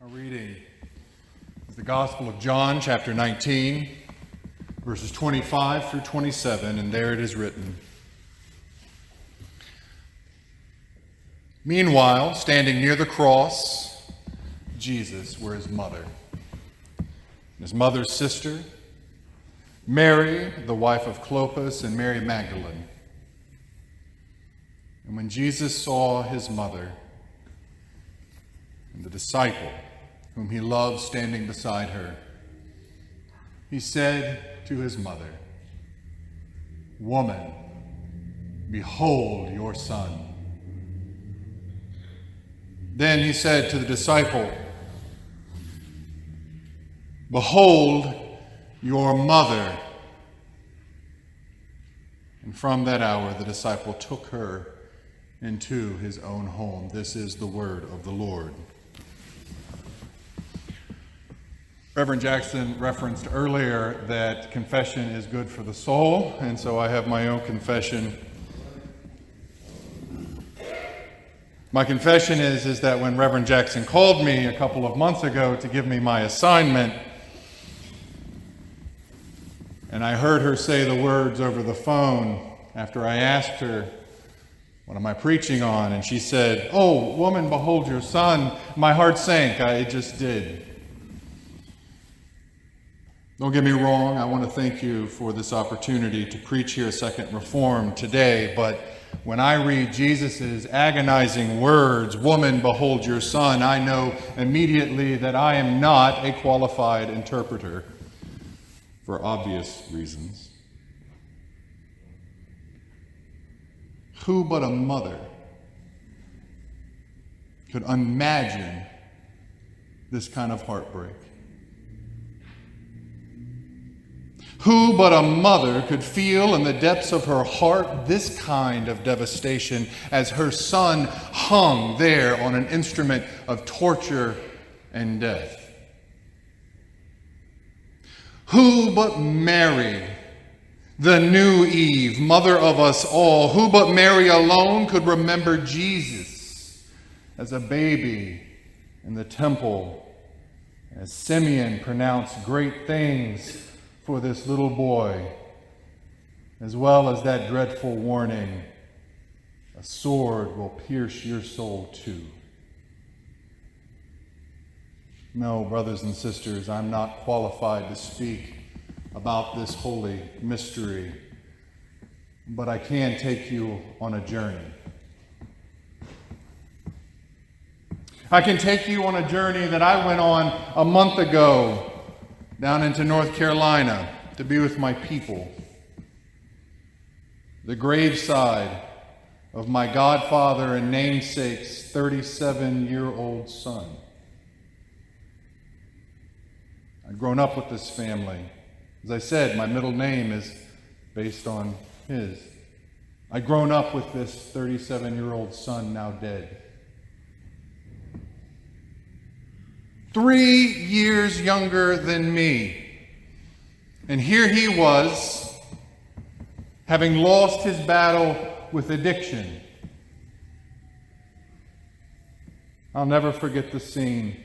Our reading is the Gospel of John, chapter 19, verses 25 through 27, and there it is written. Meanwhile, standing near the cross, Jesus were his mother, and his mother's sister, Mary, the wife of Clopas, and Mary Magdalene. And when Jesus saw his mother and the disciple whom he loved standing beside her, he said to his mother, "Woman, behold your son." Then he said to the disciple, "Behold your mother." And from that hour the disciple took her into his own home. This is the word of the Lord. Reverend Jackson referenced earlier that confession is good for the soul, and so I have my own confession. My confession is that when Reverend Jackson called me a couple of months ago to give me my assignment, and I heard her say the words over the phone after I asked her, "What am I preaching on?" And she said, "Oh, woman, behold your son," my heart sank. It just did. Don't get me wrong, I want to thank you for this opportunity to preach here Second Reform today, but when I read Jesus' agonizing words, "Woman, behold your son," I know immediately that I am not a qualified interpreter for obvious reasons. Who but a mother could imagine this kind of heartbreak? Who but a mother could feel in the depths of her heart this kind of devastation as her son hung there on an instrument of torture and death? Who but Mary, the new Eve, mother of us all, who but Mary alone could remember Jesus as a baby in the temple, as Simeon pronounced great things for this little boy, as well as that dreadful warning, "A sword will pierce your soul too." No, brothers and sisters, I'm not qualified to speak about this holy mystery, but I can take you on a journey. I can take you on a journey that I went on a month ago down into North Carolina to be with my people. The graveside of my godfather and namesake's 37-year-old son. I'd grown up with this family. As I said, my middle name is based on his. I'd grown up with this 37-year-old son now dead. 3 years younger than me. And here he was, having lost his battle with addiction. I'll never forget the scene.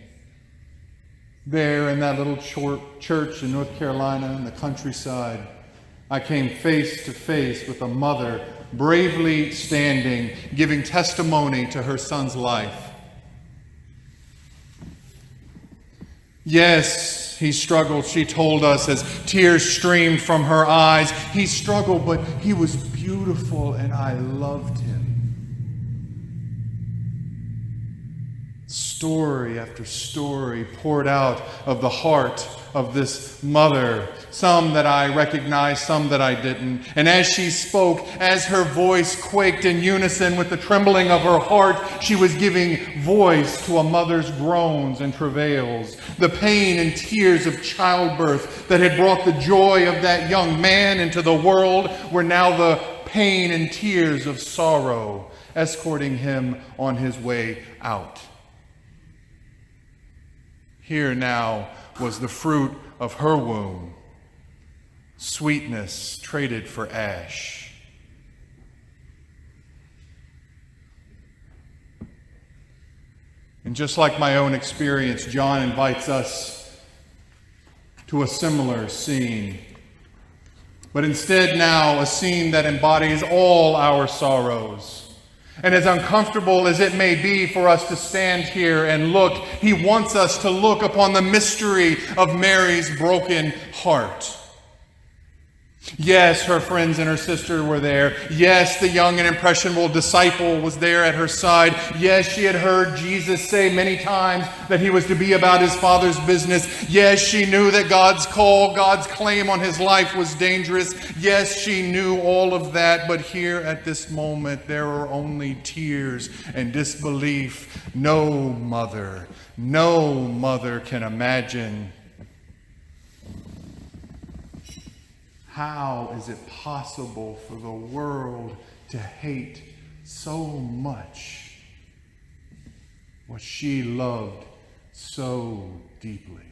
There in that little church in North Carolina in the countryside, I came face to face with a mother bravely standing, giving testimony to her son's life. Yes, he struggled, she told us, as tears streamed from her eyes. He struggled, but he was beautiful, and I loved him. Story after story poured out of the heart of this mother, some that I recognized, some that I didn't. And as she spoke, as her voice quaked in unison with the trembling of her heart, she was giving voice to a mother's groans and travails. The pain and tears of childbirth that had brought the joy of that young man into the world were now the pain and tears of sorrow, escorting him on his way out. Here now was the fruit of her womb, sweetness traded for ash. And just like my own experience, John invites us to a similar scene. But instead now, a scene that embodies all our sorrows. And as uncomfortable as it may be for us to stand here and look, he wants us to look upon the mystery of Mary's broken heart. Yes, her friends and her sister were there. Yes, the young and impressionable disciple was there at her side. Yes, she had heard Jesus say many times that he was to be about his Father's business. Yes, she knew that God's call, God's claim on his life was dangerous. Yes, she knew all of that. But here at this moment, there are only tears and disbelief. No mother can imagine. How is it possible for the world to hate so much what she loved so deeply?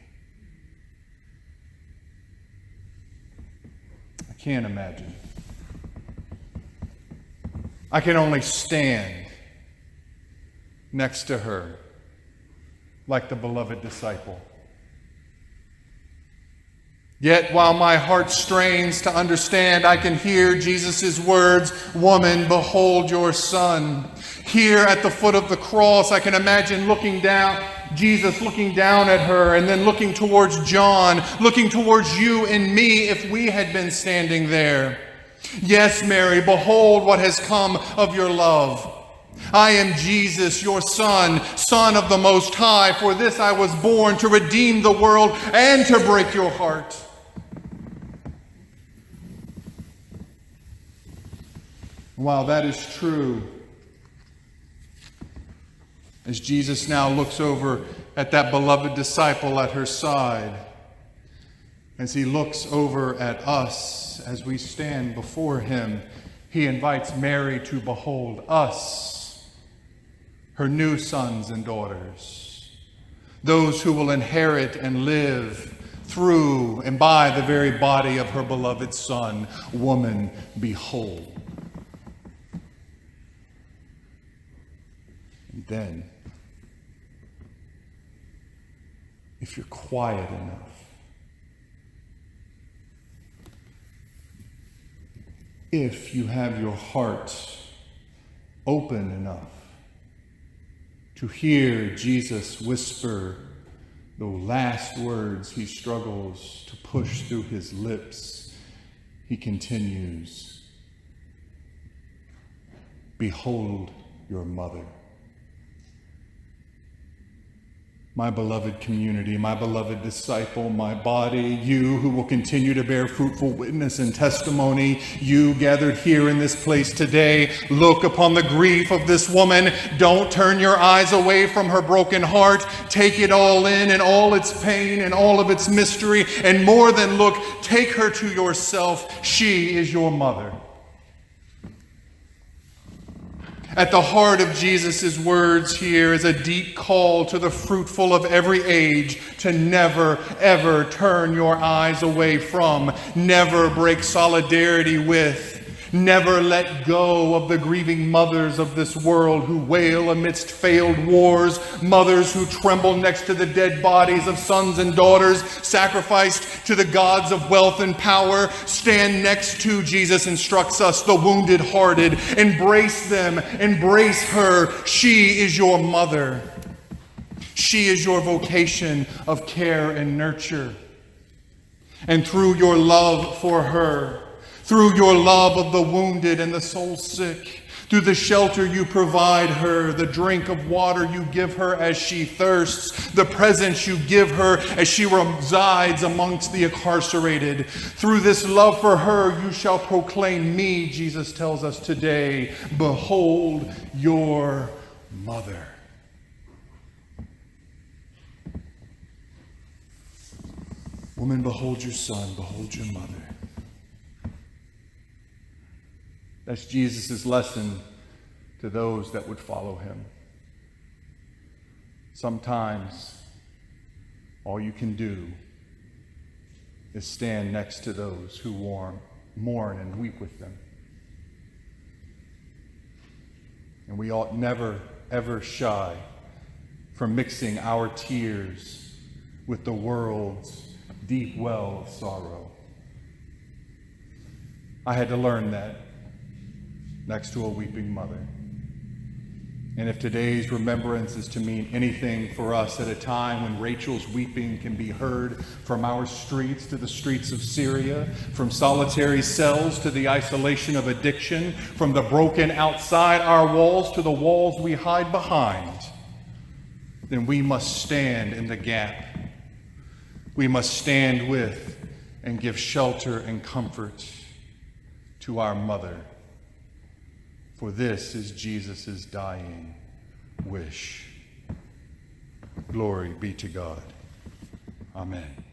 I can't imagine. I can only stand next to her like the beloved disciple. Yet while my heart strains to understand, I can hear Jesus' words, "Woman, behold your son." Here at the foot of the cross, I can imagine Jesus looking down at her and then looking towards John, looking towards you and me if we had been standing there. Yes, Mary, behold what has come of your love. I am Jesus, your Son, Son of the Most High. For this I was born, to redeem the world and to break your heart. While that is true, as Jesus now looks over at that beloved disciple at her side, as he looks over at us as we stand before him, he invites Mary to behold us, her new sons and daughters, those who will inherit and live through and by the very body of her beloved Son. Woman, behold. And then, if you're quiet enough, if you have your heart open enough to hear Jesus whisper the last words he struggles to push through his lips, he continues, "Behold your mother." My beloved community, my beloved disciple, my body, you who will continue to bear fruitful witness and testimony, you gathered here in this place today, look upon the grief of this woman. Don't turn your eyes away from her broken heart. Take it all in all its pain and all of its mystery. And more than look, take her to yourself. She is your mother. At the heart of Jesus' words here is a deep call to the fruitful of every age to never, ever turn your eyes away from, never break solidarity with, never let go of the grieving mothers of this world who wail amidst failed wars, mothers who tremble next to the dead bodies of sons and daughters sacrificed to the gods of wealth and power. Stand next to, Jesus instructs us, the wounded-hearted. Embrace them, embrace her. She is your mother. She is your vocation of care and nurture. And through your love for her, through your love of the wounded and the soul sick, through the shelter you provide her, the drink of water you give her as she thirsts, the presence you give her as she resides amongst the incarcerated. Through this love for her, you shall proclaim me, Jesus tells us today. Behold your mother. Woman, behold your son, behold your mother. That's Jesus' lesson to those that would follow him. Sometimes all you can do is stand next to those who mourn and weep with them. And we ought never, ever shy from mixing our tears with the world's deep well of sorrow. I had to learn that next to a weeping mother. And if today's remembrance is to mean anything for us at a time when Rachel's weeping can be heard from our streets to the streets of Syria, from solitary cells to the isolation of addiction, from the broken outside our walls to the walls we hide behind, then we must stand in the gap. We must stand with and give shelter and comfort to our mother. For this is Jesus' dying wish. Glory be to God. Amen.